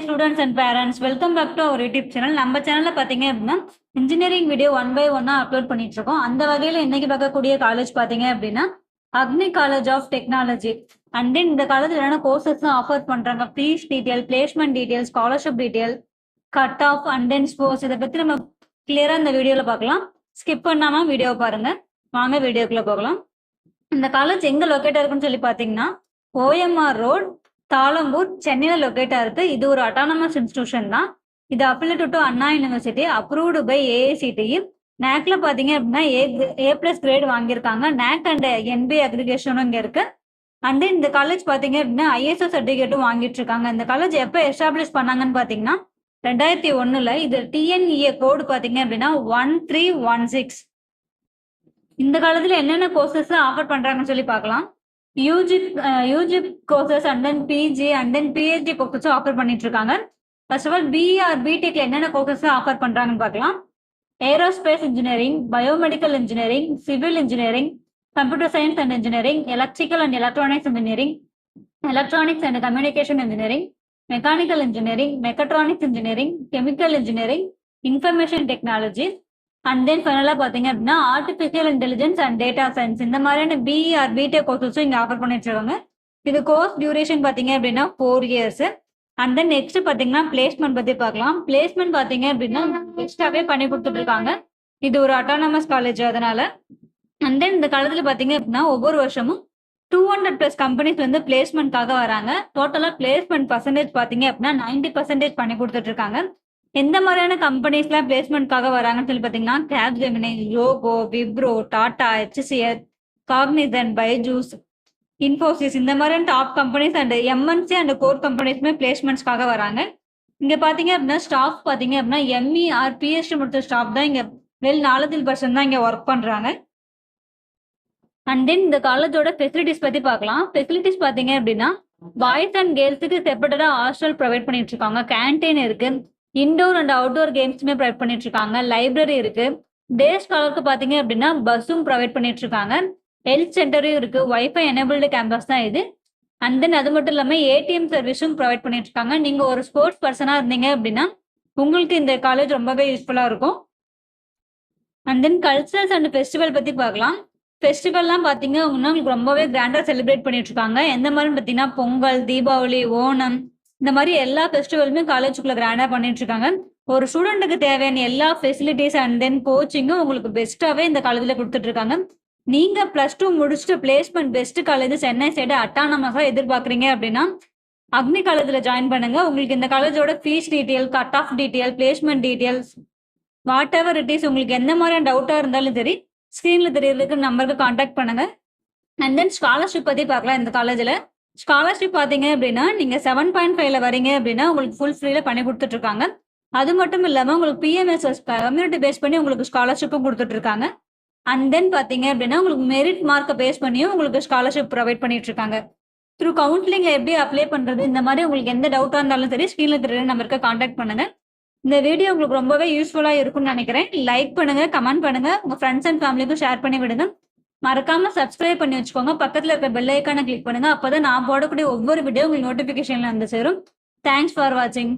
students and parents, welcome back to our YouTube channel. நம்ம சேனல்ல பாத்தீங்க அப்படின்னா இன்ஜினியரிங் வீடியோ 1 by 1 அப்லோட் பண்ணிட்டு இருக்கோம். அந்த வகையில இன்னைக்கு பார்க்கக்கூடிய காலேஜ் பாத்தீங்க அப்படின்னா Agni college of technology. And then இந்த காலேஜ்ல என்னென்ன கோர்சஸ் ஆஃபர் பண்றாங்க, fees detail, placement detail, scholarship detail, cut off and then sports, இதை பத்தி நம்ம கிளியரா இந்த வீடியோல பார்க்கலாம். ஸ்கிப் பண்ணாம வீடியோ பாருங்க. வாங்க வீடியோக்குள்ள போகலாம். இந்த காலேஜ் எங்க லொக்கேட் இருக்குன்னு சொல்லி பாத்தீங்கன்னா ஓஎம்ஆர் ரோட், தாளம்பூர், சென்னையில லொக்கேட்டா இருக்கு. இது ஒரு அட்டானமஸ் இன்ஸ்டிடியூஷன் தான். இது affiliated to Anna university, approved by AICTE. நேக்ல பாத்தீங்க அப்படின்னா A+ கிரேட் வாங்கியிருக்காங்க. நேக் அண்ட் என்பி அக்ரிகேஷனும் இங்க இருக்கு. அண்ட் இந்த காலேஜ் பாத்தீங்க அப்படின்னா ISO சர்டிபிகேட்டும் வாங்கிட்டு இருக்காங்க. இந்த காலேஜ் எப்ப எஸ்டாப்ளிஷ் பண்ணாங்கன்னு பாத்தீங்கன்னா 2001ல. இது TNEA கோடு பாத்தீங்க அப்படின்னா 1316. இந்த காலத்துல என்னென்ன கோர்சஸ் ஆஃபர் பண்றாங்கன்னு சொல்லி பார்க்கலாம். UG courses and then PG and then PhD கோர்சஸும் ஆஃபர் பண்ணிட்டு இருக்காங்க. ஃபர்ஸ்ட் ஆஃப் ஆல் பிஆர் பிடெக்ல என்னென்ன கோர்சஸ் ஆஃபர் பண்றாங்கன்னு பார்க்கலாம். Aerospace engineering, biomedical engineering, civil engineering, computer science and engineering, electrical and electronics engineering, electronics and communication engineering, mechanical engineering, mechatronics engineering, chemical engineering, information technology, and then ஃபைனலா பாத்தீங்க அப்படின்னா artificial intelligence and data science. இந்த மாதிரியான PR BTech கோர்சஸும் இங்க offer பண்ணிட்டு இருக்காங்க. இது course duration பாத்தீங்க அப்படின்னா 4 years. அண்ட் தென் நெக்ஸ்ட் பாத்தீங்கன்னா பிளேஸ்மெண்ட் பத்தி பார்க்கலாம். பிளேஸ்மெண்ட் பாத்தீங்க அப்படின்னா எக்ஸ்ட்ராவே பண்ணி கொடுத்துட்டு இருக்காங்க. இது ஒரு அட்டானமஸ் காலேஜ், அதனால. அண்ட் தென் இந்த காலத்துல பாத்தீங்க அப்படின்னா ஒவ்வொரு வருஷமும் 200+ கம்பெனிஸ் வந்து பிளேஸ்மெண்ட்காக வராங்க. டோட்டலா பிளேஸ்மெண்ட் பர்சன்டேஜ் பாத்தீங்க அப்படின்னா 90% பண்ணி கொடுத்துட்டு இருக்காங்க. எந்த மாதிரியான கம்பெனிஸ்லாம் பிளேஸ்மெண்ட்காக வராங்கன்னு சொல்லி பாத்தீங்கன்னா Capgemini, Zoho, Wipro, Tata, HCL, Cognizant, Byju's, Infosys, இந்த மாதிரியான top companies and MNC and core கம்பெனிஸ்மே பிளேஸ்மெண்ட்ஸ்க்காக வராங்க. இங்க பாத்தீங்க அப்படின்னா ஸ்டாஃப் பாத்தீங்க அப்படின்னா ME or PhD முடிச்ச ஸ்டாஃப் தான் இங்க வெல் நாலேஜபிள் பர்சன் தான் இங்க ஒர்க் பண்றாங்க. அண்ட் தென் இந்த காலேஜோட ஃபெசிலிட்டிஸ் பத்தி பார்க்கலாம். ஃபெசிலிட்டிஸ் பாத்தீங்க அப்படின்னா பாய்ஸ் அண்ட் கேர்ள்ஸுக்கு செப்பரேட்டா ஹாஸ்டல் ப்ரொவைட் பண்ணிட்டு இருக்காங்க. கேன்டீன் இருக்கு, இன்டோர் அண்ட் அவுட்டோர் கேம்ஸுமே ப்ரொவைட் பண்ணிட்டு இருக்காங்க. லைப்ரரி இருக்கு. டே ஸ்காலருக்கு பாத்தீங்க அப்படின்னா பஸ்ஸும் ப்ரொவைட் பண்ணிட்டு இருக்காங்க. ஹெல்த் சென்டரும் இருக்கு. வைஃபை எனேபிள்டு கேம்பஸ் தான் இது. அண்ட் தென் அது மட்டும் இல்லாம ATM சர்வீஸும் ப்ரொவைட் பண்ணிட்டு இருக்காங்க. நீங்க ஒரு ஸ்போர்ட்ஸ் பர்சனா இருந்தீங்க அப்படின்னா உங்களுக்கு இந்த காலேஜ் ரொம்பவே யூஸ்ஃபுல்லா இருக்கும். And then culturals and festival பத்தி பார்க்கலாம். ஃபெஸ்டிவல்லாம் பாத்தீங்க அப்படின்னா உங்களுக்கு ரொம்பவே கிராண்டா செலிப்ரேட் பண்ணிட்டு இருக்காங்க. எந்த மாதிரி பாத்தீங்கன்னா பொங்கல், தீபாவளி, ஓணம், இந்த மாதிரி எல்லா ஃபெஸ்டிவலுமே காலேஜுக்குள்ள கிராண்டா பண்ணிட்டு இருக்காங்க. ஒரு ஸ்டூடெண்ட்டுக்கு தேவையான எல்லா ஃபெசிலிட்டிஸ் அண்ட் தென் கோச்சிங்கும் உங்களுக்கு பெஸ்ட்டாவே இந்த காலேஜ்ல கொடுத்துட்டு இருக்காங்க. நீங்க +2 முடிச்சுட்டு placement best college Chennai side அட்டானமஸா எதிர்பார்க்குறீங்க அப்படின்னா அக்னி காலேஜ்ல ஜாயின் பண்ணுங்க. உங்களுக்கு இந்த காலேஜோட fees detail, cut off detail, placement details, whatever it is, உங்களுக்கு எந்த மாதிரியான டவுட்டா இருந்தாலும் சரி ஸ்கிரீன்ல தெரியறதுக்கு நம்பருக்கு கான்டாக்ட் பண்ணுங்க. அண்ட் தென் ஸ்காலர்ஷிப் பத்தி பார்க்கலாம். இந்த காலேஜ்ல ஸ்காலர்ஷிப் பாத்தீங்க அப்படின்னா நீங்க 7.5ல வரீங்க அப்படின்னா உங்களுக்கு ஃபுல் ஃப்ரீல பண்ணி கொடுத்துட்டு இருக்காங்க. அது மட்டும் இல்லாம உங்களுக்கு PMSS கம்யூனிட்டி பேஸ் பண்ணி உங்களுக்கு ஸ்காலர்ஷிப்பும் கொடுத்துட்டு இருக்காங்க. அண்ட் தென் பாத்தீங்க அப்படின்னா உங்களுக்கு மெரிட் மார்க்கை பேஸ் பண்ணியும் உங்களுக்கு ஸ்காலர்ஷிப் ப்ரொவைட் பண்ணிட்டு இருக்காங்க. த்ரூ கவுன்சிலிங்ல எப்படி அப்ளை பண்றது, இந்த மாதிரி உங்களுக்கு எந்த டவுட்டா இருந்தாலும் சரி ஸ்கிரீன்ல தெரியற நம்பருக்கு கான்டாக்ட் பண்ணுங்க. இந்த வீடியோ உங்களுக்கு ரொம்பவே யூஸ்ஃபுல்லா இருக்கும்னு நினைக்கிறேன். லைக் பண்ணுங்க, கமெண்ட் பண்ணுங்க, உங்க ஃப்ரெண்ட்ஸ் அண்ட் ஃபேமிலிக்கும் ஷேர் பண்ணி விடுங்க. மறக்காம சப்ஸ்கிரைப் பண்ணி வச்சுக்கோங்க. பக்கத்துல இருக்க பெல் ஐக்கானை கிளிக் பண்ணுங்க. அப்பதான் நான் போடக்கூடிய ஒவ்வொரு வீடியோ உங்களுக்கு நோட்டிபிகேஷன்ல வந்து சேரும். தேங்க்ஸ் ஃபார் வாட்சிங்.